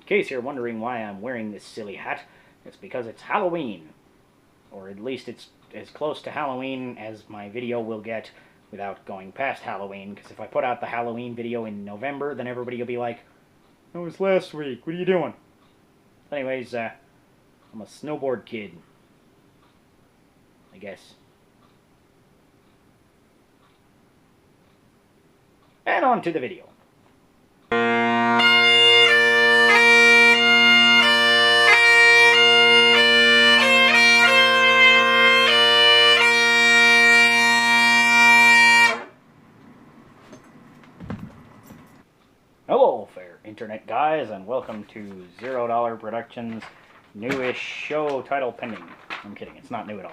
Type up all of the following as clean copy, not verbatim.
case you're wondering why I'm wearing this silly hat, it's because it's Halloween. Or at least it's as close to Halloween as my video will get without going past Halloween, because if I put out the Halloween video in November, then everybody will be like, "That was last week, what are you doing?" Anyways, I'm a snowboard kid, I guess. And on to the video. Hello, fair internet guys, and welcome to $0 Productions' newish show title pending. I'm kidding, it's not new at all.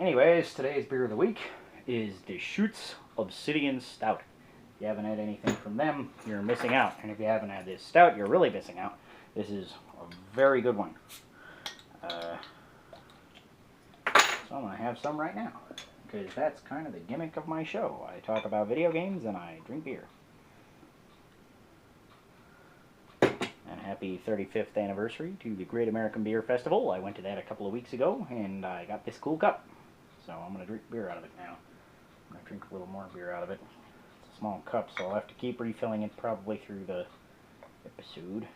Anyways, today's beer of the week is Deschutes Obsidian Stout. If you haven't had anything from them, you're missing out. And if you haven't had this stout, you're really missing out. This is a very good one. So I'm going to have some right now, because that's kind of the gimmick of my show. I talk about video games and I drink beer. And happy 35th anniversary to the Great American Beer Festival. I went to that a couple of weeks ago, and I got this cool cup. So I'm going to drink beer out of it now. I'm going to drink a little more beer out of it. It's a small cup, so I'll have to keep refilling it probably through the episode.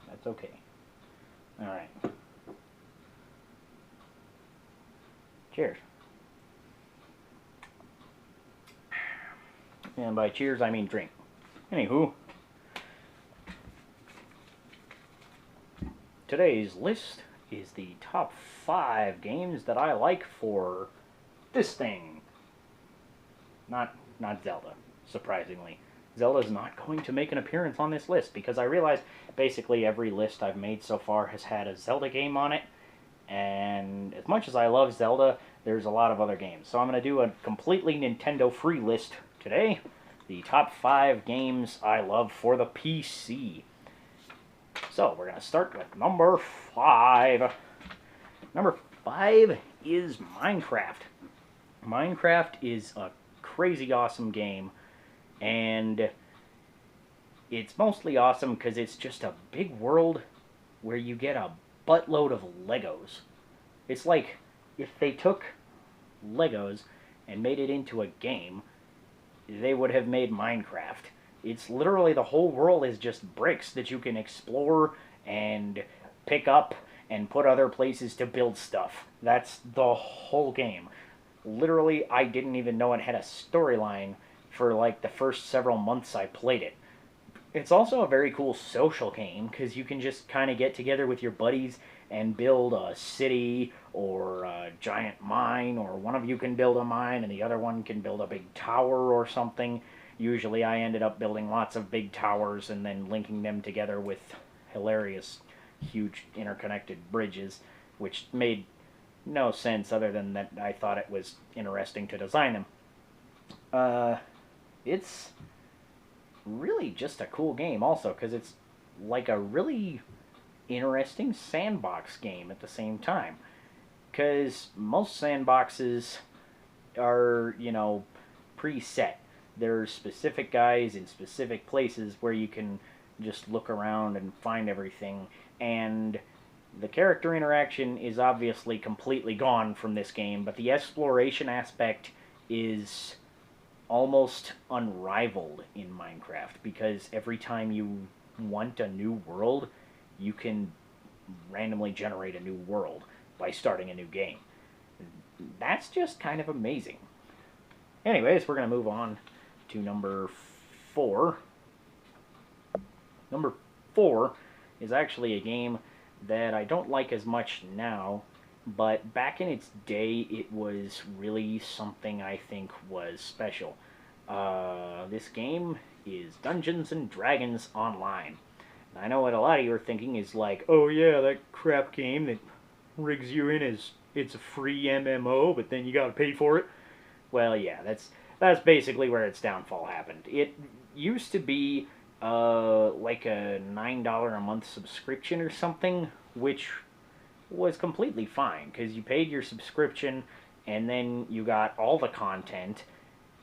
That's okay. Alright. Cheers. And by cheers, I mean drink. Anywho, today's list is the top 5 games that I like for this thing. Not Zelda, surprisingly. Zelda's not going to make an appearance on this list because I realized basically every list I've made so far has had a Zelda game on it. And as much as I love Zelda, there's a lot of other games. So I'm going to do a completely Nintendo-free list today. The top 5 games I love for the PC. So we're going to start with number 5. Number 5 is Minecraft. Minecraft is a crazy awesome game, and it's mostly awesome because it's just a big world where you get a buttload of Legos. It's like if they took Legos and made it into a game, they would have made Minecraft. It's literally the whole world is just bricks that you can explore and pick up and put other places to build stuff. That's the whole game. Literally, I didn't even know it had a storyline for like the first several months I played it. It's also a very cool social game because you can just kind of get together with your buddies and build a city or a giant mine, or one of you can build a mine and the other one can build a big tower or something. Usually I ended up building lots of big towers and then linking them together with hilarious, huge interconnected bridges, which made no sense other than that I thought it was interesting to design them. It's really just a cool game also, because it's like a really interesting sandbox game at the same time. Because most sandboxes are, preset. There's specific guys in specific places where you can just look around and find everything, and the character interaction is obviously completely gone from this game, but the exploration aspect is almost unrivaled in Minecraft, because every time you want a new world, you can randomly generate a new world by starting a new game. That's just kind of amazing. Anyways, we're going to move on to number 4. Number 4 is actually a game that I don't like as much now, but back in its day it was really something I think was special. This game is Dungeons & Dragons Online. I know what a lot of you are thinking is like, oh yeah, that crap game that rigs you in as it's a free MMO, but then you gotta pay for it. Well, yeah, that's basically where its downfall happened. It used to be like a $9 a month subscription or something, which was completely fine, because you paid your subscription and then you got all the content,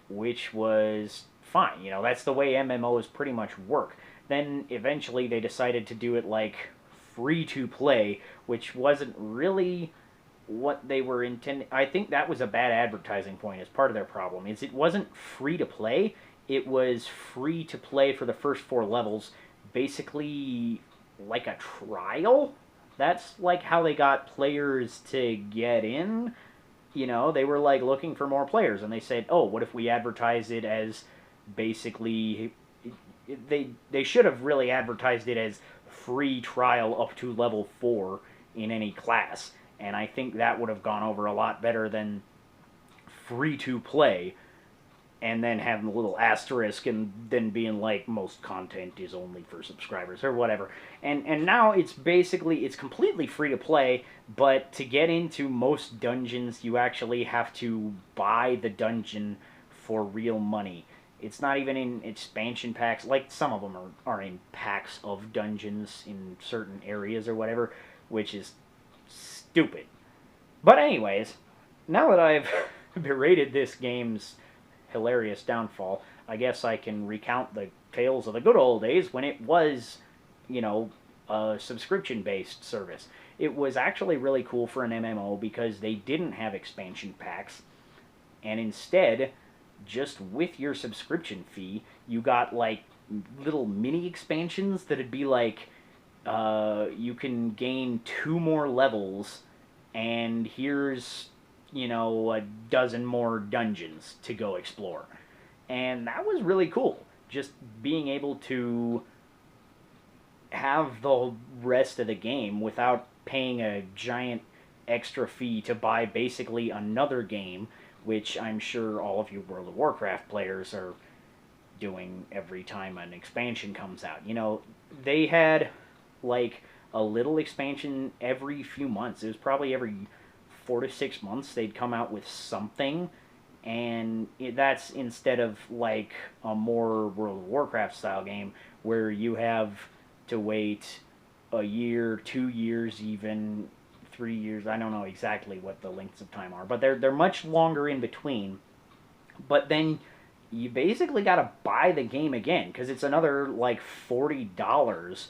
which was fine. That's the way MMOs pretty much work. Then eventually they decided to do it like free to play, which wasn't really what they were intending. I think that was a bad advertising point as part of their problem. Is it wasn't free to play, it was free to play for the first 4 levels, basically like a trial. That's like how they got players to get in. They were like looking for more players, and they said, "Oh, what if we advertise it as basically?" They should have really advertised it as free trial up to level 4 in any class, and I think that would have gone over a lot better than free to play, and then having a little asterisk and then being like most content is only for subscribers or whatever. And now it's completely free to play, but to get into most dungeons you actually have to buy the dungeon for real money. It's not even in expansion packs. Like, some of them are in packs of dungeons in certain areas or whatever, which is stupid. But anyways, now that I've berated this game's hilarious downfall, I guess I can recount the tales of the good old days when it was, a subscription-based service. It was actually really cool for an MMO because they didn't have expansion packs, and instead, just with your subscription fee, you got like little mini expansions that'd be like, you can gain 2 more levels, and here's a dozen more dungeons to go explore. And that was really cool. Just being able to have the rest of the game without paying a giant extra fee to buy basically another game, which I'm sure all of you World of Warcraft players are doing every time an expansion comes out. They had like a little expansion every few months. It was probably every 4 to 6 months they'd come out with something, and that's instead of like a more World of Warcraft style game where you have to wait a year, 2 years, even 3 years. I don't know exactly what the lengths of time are, but they're much longer in between. But then you basically got to buy the game again because it's another like $40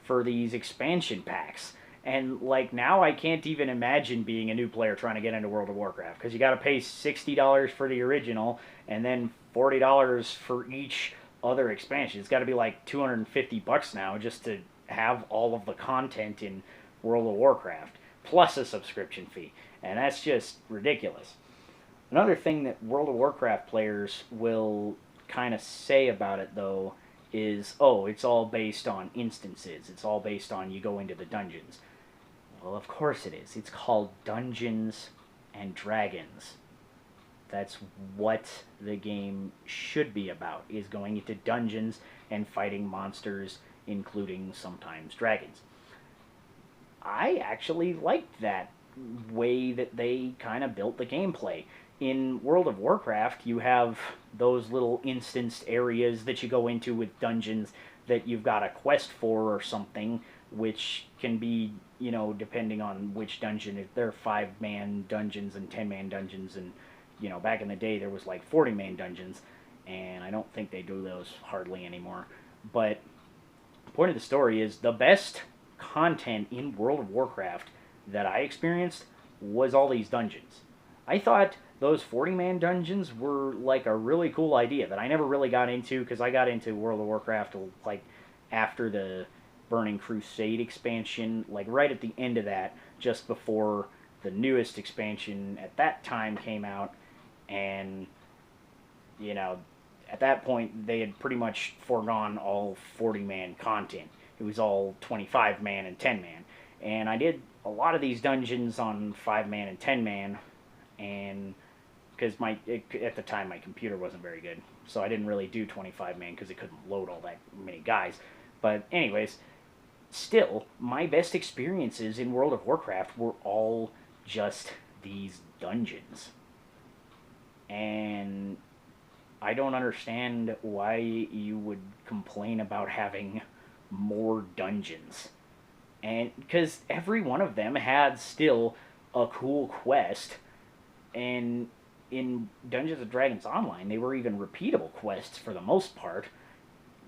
for these expansion packs. And like now I can't even imagine being a new player trying to get into World of Warcraft because you got to pay $60 for the original and then $40 for each other expansion. It's got to be like $250 now just to have all of the content in World of Warcraft plus a subscription fee. And that's just ridiculous. Another thing that World of Warcraft players will kind of say about it though is, oh, it's all based on instances. It's all based on you go into the dungeons. Well, of course it is. It's called Dungeons and Dragons. That's what the game should be about, is going into dungeons and fighting monsters, including sometimes dragons. I actually liked that way that they kind of built the gameplay. In World of Warcraft, you have those little instanced areas that you go into with dungeons that you've got a quest for or something, which can be, depending on which dungeon. If there are 5-man dungeons and 10-man dungeons, and, back in the day there was like 40-man dungeons, and I don't think they do those hardly anymore. But the point of the story is the best content in World of Warcraft that I experienced was all these dungeons. I thought those 40-man dungeons were like a really cool idea that I never really got into because I got into World of Warcraft like after the Burning Crusade expansion, like right at the end of that, just before the newest expansion at that time came out. And, at that point they had pretty much foregone all 40-man content. It was all 25-man and 10-man. And I did a lot of these dungeons on 5-man and 10-man, and because at the time my computer wasn't very good, so I didn't really do 25-man because it couldn't load all that many guys. But anyways, still, my best experiences in World of Warcraft were all just these dungeons. And I don't understand why you would complain about having more dungeons. And because every one of them had still a cool quest, and in Dungeons & Dragons Online, they were even repeatable quests for the most part.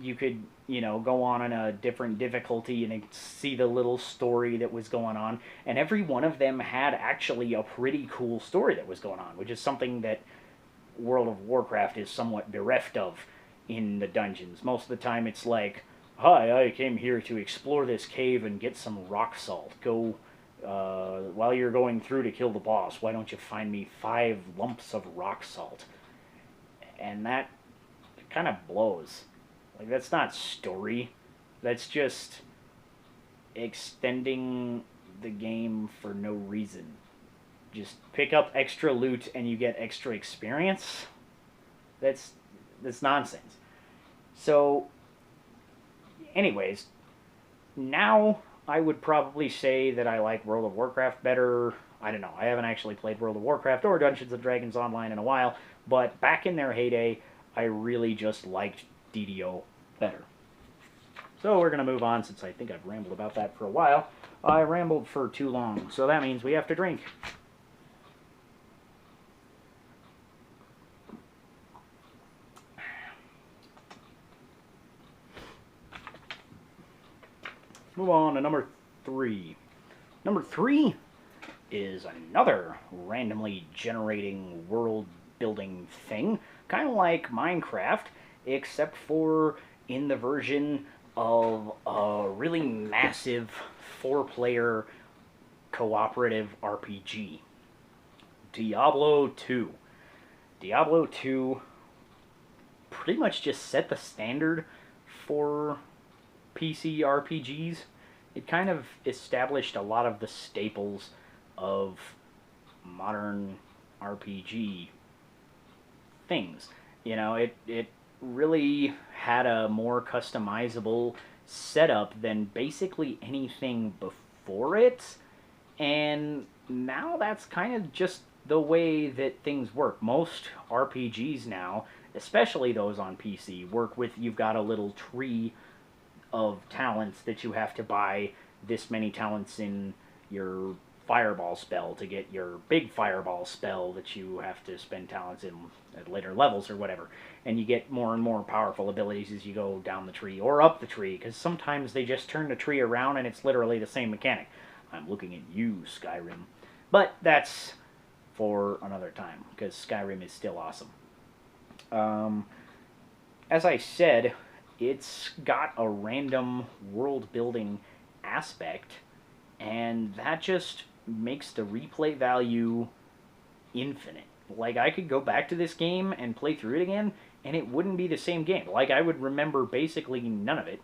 you could, you know, go on a different difficulty and see the little story that was going on. And every one of them had actually a pretty cool story that was going on, which is something that World of Warcraft is somewhat bereft of in the dungeons. Most of the time it's like, hi, I came here to explore this cave and get some rock salt. Go, while you're going through to kill the boss, why don't you find me 5 lumps of rock salt? And that kind of blows. Like, that's not story. That's just extending the game for no reason. Just pick up extra loot and you get extra experience. That's nonsense. So, anyways, now I would probably say that I like World of Warcraft better. I don't know. I haven't actually played World of Warcraft or Dungeons and Dragons Online in a while, but back in their heyday, I really just liked DDO better. So we're going to move on since I think I've rambled about that for a while. I rambled for too long, so that means we have to drink. Move on to number 3. Number 3 is another randomly generating world building thing, kind of like Minecraft, except for in the version of a really massive 4-player cooperative RPG. Diablo 2. Diablo 2 pretty much just set the standard for PC RPGs. It kind of established a lot of the staples of modern RPG things. You know, it really had a more customizable setup than basically anything before it, and now that's kind of just the way that things work. Most RPGs now, especially those on PC, work with, you've got a little tree of talents that you have to buy this many talents in your fireball spell to get your big fireball spell that you have to spend talents in at later levels or whatever. And you get more and more powerful abilities as you go down the tree or up the tree, because sometimes they just turn the tree around and it's literally the same mechanic. I'm looking at you, Skyrim. But that's for another time, because Skyrim is still awesome. As I said, it's got a random world building aspect, and that just makes the replay value infinite. Like, I could go back to this game and play through it again, and it wouldn't be the same game. Like, I would remember basically none of it.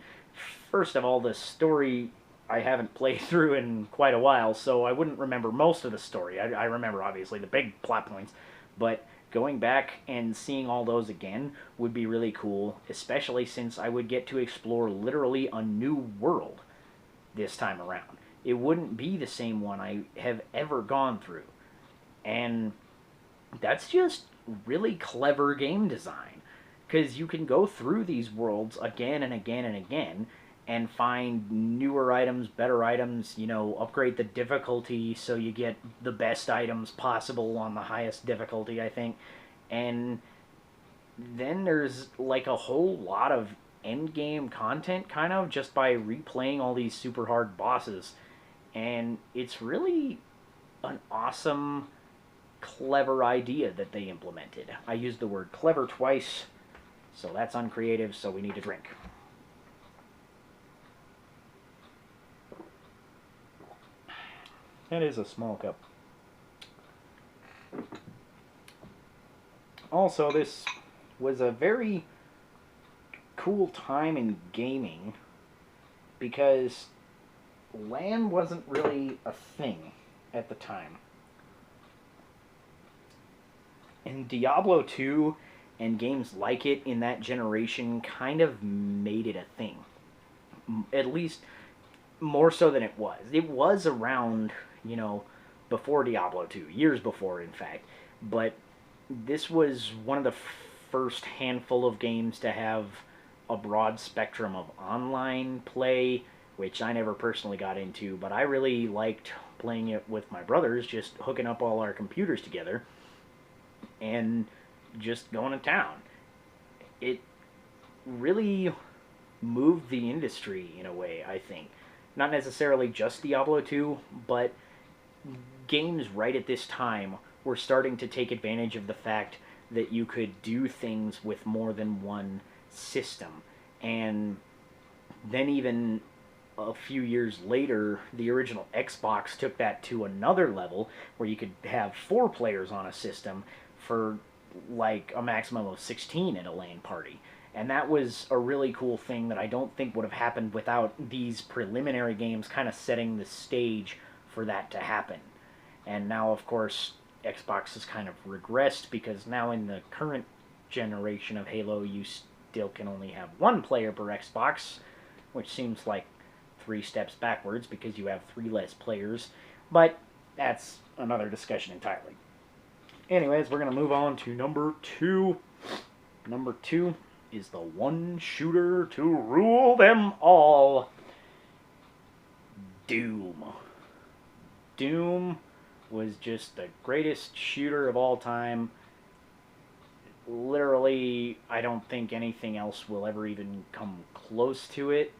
First of all, the story I haven't played through in quite a while, so I wouldn't remember most of the story. I remember, obviously, the big plot points, but going back and seeing all those again would be really cool, especially since I would get to explore literally a new world this time around. It wouldn't be the same one I have ever gone through. And that's just really clever game design, because you can go through these worlds again and again and again and find newer items, better items, you know, upgrade the difficulty so you get the best items possible on the highest difficulty, I think. And then there's like a whole lot of end game content, kind of, just by replaying all these super hard bosses. And it's really an awesome, clever idea that they implemented. I used the word clever twice, so that's uncreative, so we need a drink. That is a small cup. Also, this was a very cool time in gaming, because LAN wasn't really a thing at the time. And Diablo 2 and games like it in that generation kind of made it a thing. At least more so than it was. It was around, you know, before Diablo 2, years before, in fact. But this was one of the first handful of games to have a broad spectrum of online play, which I never personally got into, but I really liked playing it with my brothers, just hooking up all our computers together and just going to town. It really moved the industry in a way, I think. Not necessarily just Diablo 2, but games right at this time were starting to take advantage of the fact that you could do things with more than one system. And then, even a few years later, the original Xbox took that to another level where you could have 4 players on a system for like a maximum of 16 at a LAN party. And that was a really cool thing that I don't think would have happened without these preliminary games kind of setting the stage for that to happen. And now, of course, Xbox has kind of regressed because now in the current generation of Halo, you still can only have 1 player per Xbox, which seems like 3 steps backwards because you have 3 less players. But that's another discussion entirely. Anyways, we're going to move on to number 2. Number 2 is the one shooter to rule them all. Doom. Doom was just the greatest shooter of all time. Literally, I don't think anything else will ever even come close to it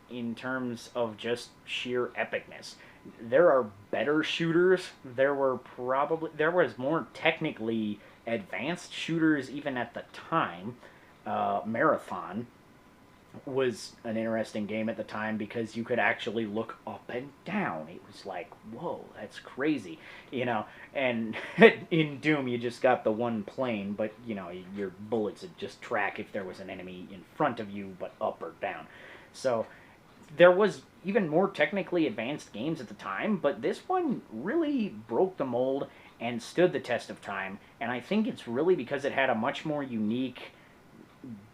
in terms of just sheer epicness. There are better shooters. There was more technically advanced shooters even at the time. Marathon was an interesting game at the time because you could actually look up and down. It was like, whoa, that's crazy, And in Doom, you just got the one plane, but your bullets would just track if there was an enemy in front of you, but up or down. So there was even more technically advanced games at the time, but this one really broke the mold and stood the test of time. And I think it's really because it had a much more unique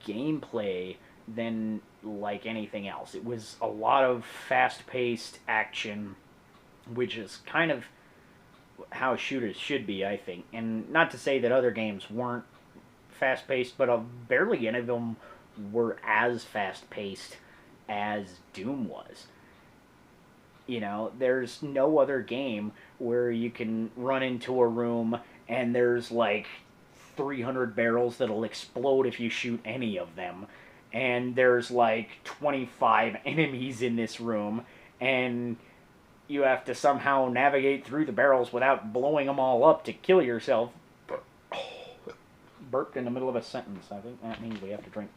gameplay than like anything else. It was a lot of fast-paced action, which is kind of how shooters should be, I think. And not to say that other games weren't fast-paced, but barely any of them were as fast-paced as Doom was. There's no other game where you can run into a room and there's like 300 barrels that'll explode if you shoot any of them. And there's like 25 enemies in this room, and you have to somehow navigate through the barrels without blowing them all up to kill yourself. Burped in the middle of a sentence. I think that means we have to drink.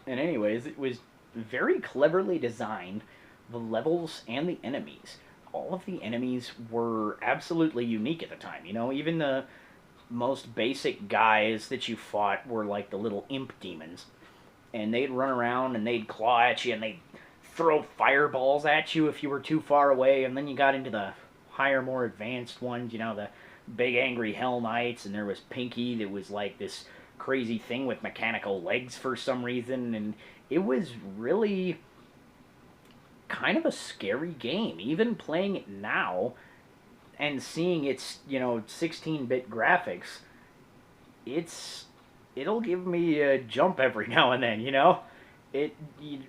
And anyways, it was very cleverly designed, the levels and the enemies. All of the enemies were absolutely unique at the time. Even the most basic guys that you fought were like the little imp demons. And they'd run around and they'd claw at you and they'd throw fireballs at you if you were too far away. And then you got into the higher, more advanced ones, the big angry Hell Knights. And there was Pinky that was like this crazy thing with mechanical legs for some reason. And it was really kind of a scary game. Even playing it now and seeing its 16-bit graphics, it'll give me a jump every now and then.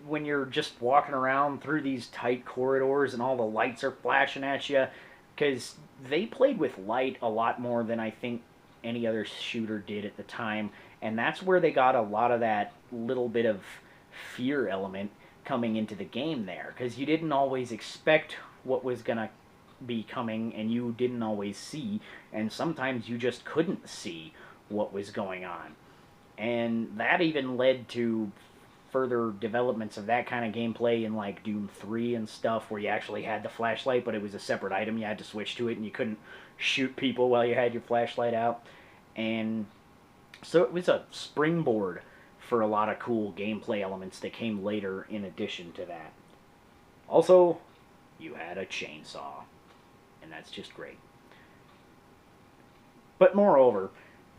When you're just walking around through these tight corridors and all the lights are flashing at you, because they played with light a lot more than I think any other shooter did at the time, and that's where they got a lot of that little bit of fear element coming into the game there, because you didn't always expect what was going to be coming, and you didn't always see, and sometimes you just couldn't see what was going on. And that even led to further developments of that kind of gameplay in like Doom 3 and stuff, where you actually had the flashlight, but it was a separate item. You had to switch to it, and you couldn't shoot people while you had your flashlight out. And so it was a springboard for a lot of cool gameplay elements that came later in addition to that. Also, you had a chainsaw, and that's just great. But moreover,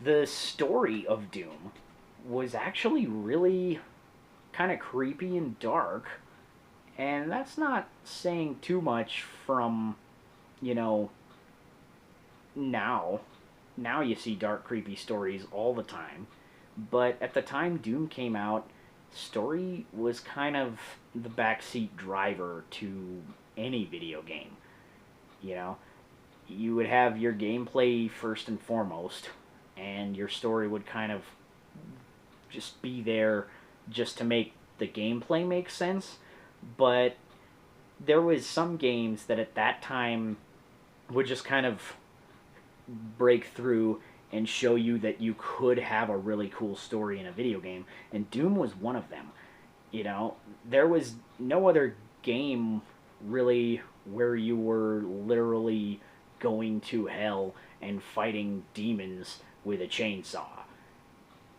the story of Doom was actually really kind of creepy and dark, and that's not saying too much from, now. Now you see dark, creepy stories all the time. But at the time Doom came out, story was kind of the backseat driver to any video game. you would have your gameplay first and foremost, and your story would kind of just be there just to make the gameplay make sense. But there was some games that at that time would just kind of break through and show you that you could have a really cool story in a video game, and Doom was one of them. You know, there was no other game really where you were literally going to hell and fighting demons with a chainsaw.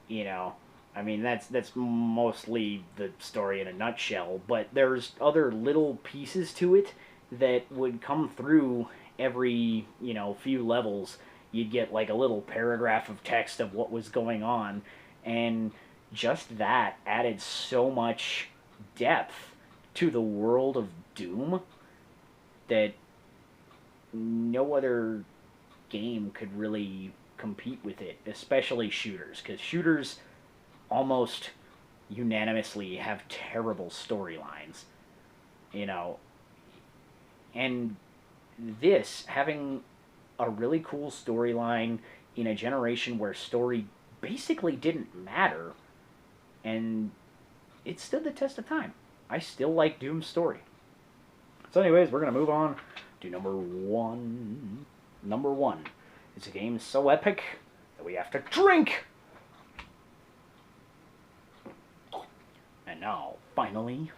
You know, I mean that's mostly the story in a nutshell, but there's other little pieces to it that would come through every, few levels. You'd get like a little paragraph of text of what was going on, and just that added so much depth to the world of Doom that no other game could really compete with it, especially shooters, because shooters almost unanimously have terrible storylines, you know. And this, having a really cool storyline in a generation where story basically didn't matter, and it stood the test of time. I still like Doom's story. So anyways, we're going to move on to number one. Number one. It's a game so epic that we have to drink! And now, finally,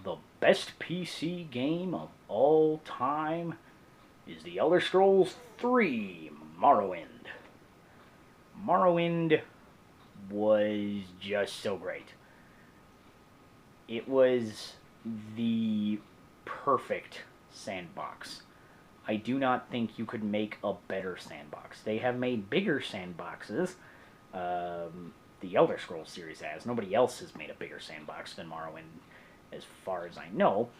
the best PC game of all time is The Elder Scrolls III: Morrowind. Morrowind was just so great. It was the perfect sandbox. I do not think you could make a better sandbox. They have made bigger sandboxes. The Elder Scrolls series has. Nobody else has made a bigger sandbox than Morrowind, as far as I know.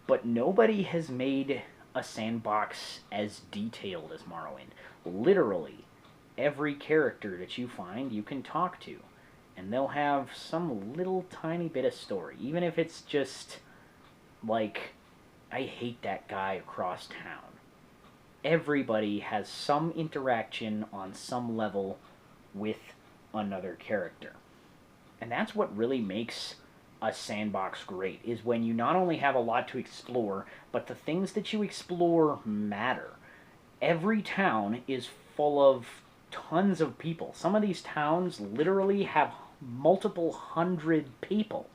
But nobody has made a sandbox as detailed as Morrowind. Literally, every character that you find, you can talk to. And they'll have some little tiny bit of story. Even if it's just, like, I hate that guy across town. Everybody has some interaction on some level with another character. And that's what really makes a sandbox great, is when you not only have a lot to explore, but the things that you explore matter. Every town is full of tons of people. Some of these towns literally have multiple hundred people.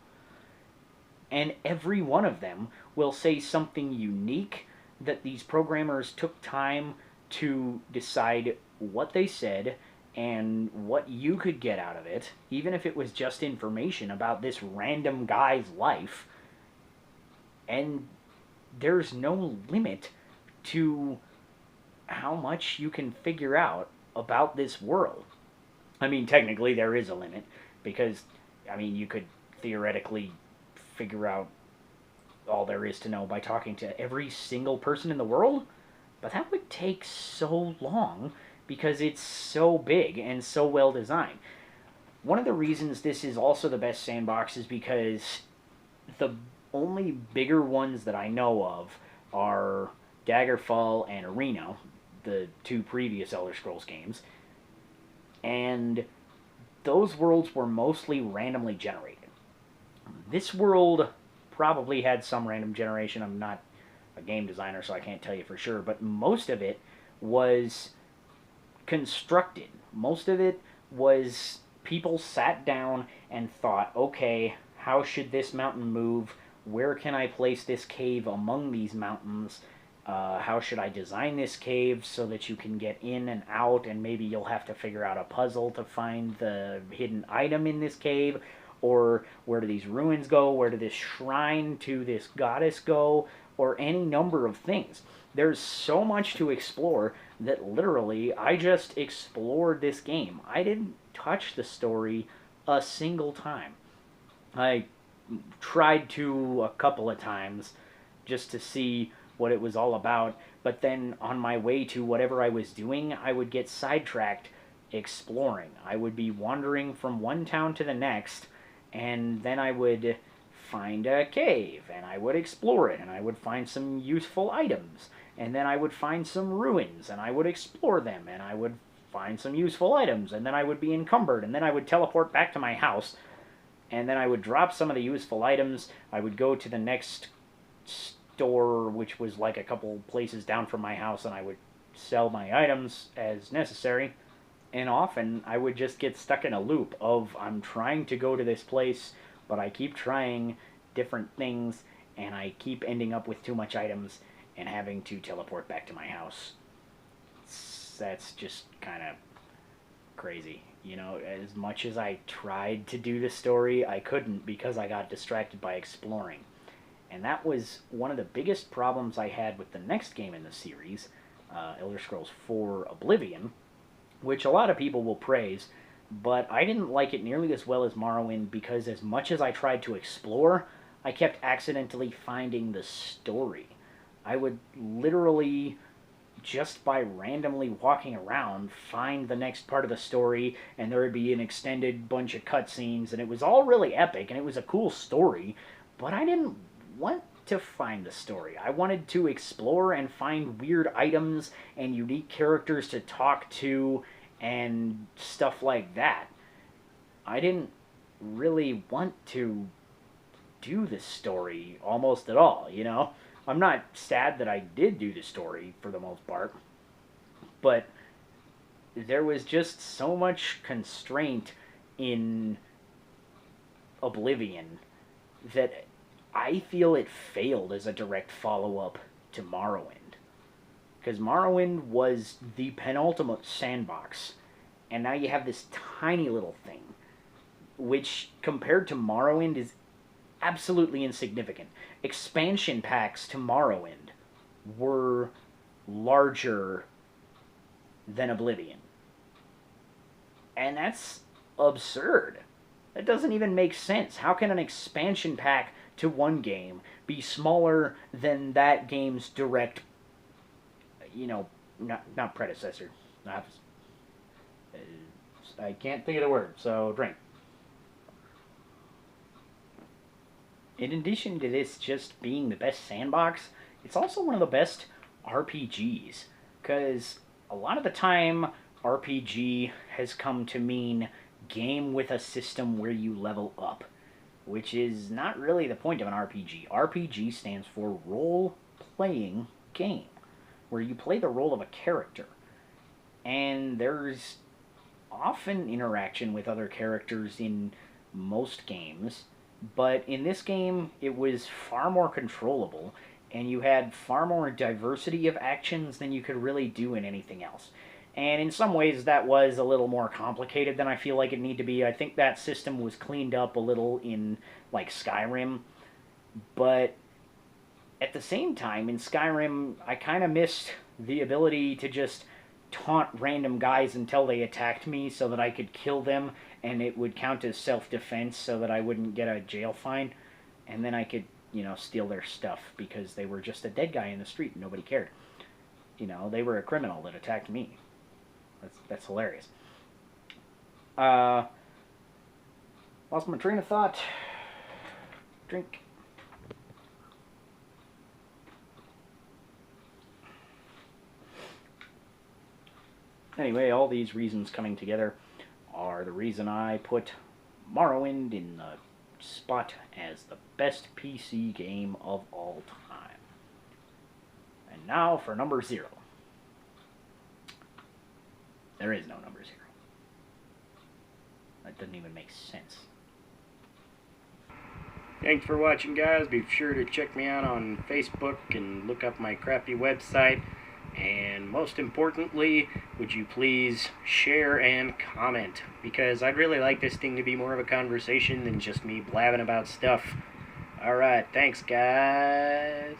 And every one of them will say something unique that these programmers took time to decide what they said and what you could get out of it, even if it was just information about this random guy's life. And there's no limit to how much you can figure out about this world. I mean, technically there is a limit, because, I mean, you could theoretically figure out all there is to know by talking to every single person in the world, but that would take so long because it's so big and so well designed. One of the reasons this is also the best sandbox is because the only bigger ones that I know of are Daggerfall and Arena, the two previous Elder Scrolls games, and those worlds were mostly randomly generated. This world probably had some random generation. I'm not a game designer, so I can't tell you for sure, but most of it was constructed. Most of it was people sat down and thought, okay, how should this mountain move? Where can I place this cave among these mountains? How should I design this cave so that you can get in and out, and maybe you'll have to figure out a puzzle to find the hidden item in this cave, or where do these ruins go, where did this shrine to this goddess go, or any number of things. There's so much to explore that literally I just explored this game. I didn't touch the story a single time. I tried to a couple of times just to see what it was all about, but then on my way to whatever I was doing, I would get sidetracked exploring. I would be wandering from one town to the next, and then I would find a cave, and I would explore it, and I would find some useful items, and then I would find some ruins, and I would explore them, and I would find some useful items, and then I would be encumbered, and then I would teleport back to my house, and then I would drop some of the useful items. I would go to the next store, which was like a couple places down from my house, and I would sell my items as necessary. And often I would just get stuck in a loop of I'm trying to go to this place, but I keep trying different things, and I keep ending up with too much items and having to teleport back to my house. That's just kind of crazy. You know, as much as I tried to do the story, I couldn't because I got distracted by exploring. And that was one of the biggest problems I had with the next game in the series, Elder Scrolls IV Oblivion, which a lot of people will praise, but I didn't like it nearly as well as Morrowind because as much as I tried to explore, I kept accidentally finding the story. I would literally, just by randomly walking around, find the next part of the story, and there would be an extended bunch of cutscenes, and it was all really epic, and it was a cool story, but I didn't want to find the story. I wanted to explore and find weird items and unique characters to talk to and stuff like that. I didn't really want to do the story almost at all, you know? I'm not sad that I did do the story for the most part, but there was just so much constraint in Oblivion that I feel it failed as a direct follow-up to Morrowind. Because Morrowind was the penultimate sandbox, and now you have this tiny little thing, which, compared to Morrowind, is absolutely insignificant. Expansion packs to Morrowind were larger than Oblivion. And that's absurd. That doesn't even make sense. How can an expansion pack to one game be smaller than that game's direct, you know, not predecessor. I can't think of the word, so drink. In addition to this just being the best sandbox, it's also one of the best RPGs, because a lot of the time RPG has come to mean game with a system where you level up, which is not really the point of an RPG. RPG stands for role-playing game, where you play the role of a character. And there's often interaction with other characters in most games, but in this game, it was far more controllable, and you had far more diversity of actions than you could really do in anything else. And in some ways, that was a little more complicated than I feel like it needed to be. I think that system was cleaned up a little in, like, Skyrim. But at the same time, in Skyrim, I kind of missed the ability to just taunt random guys until they attacked me so that I could kill them, and it would count as self-defense so that I wouldn't get a jail fine. And then I could, you know, steal their stuff because they were just a dead guy in the street and nobody cared. You know, they were a criminal that attacked me. That's hilarious. Lost my train of thought. Drink. Anyway, all these reasons coming together are the reason I put Morrowind in the spot as the best PC game of all time. And now for number 0. There is no number 0. That doesn't even make sense. Thanks for watching, guys. Be sure to check me out on Facebook and look up my crappy website. And most importantly, would you please share and comment? Because I'd really like this thing to be more of a conversation than just me blabbing about stuff. Alright, thanks, guys.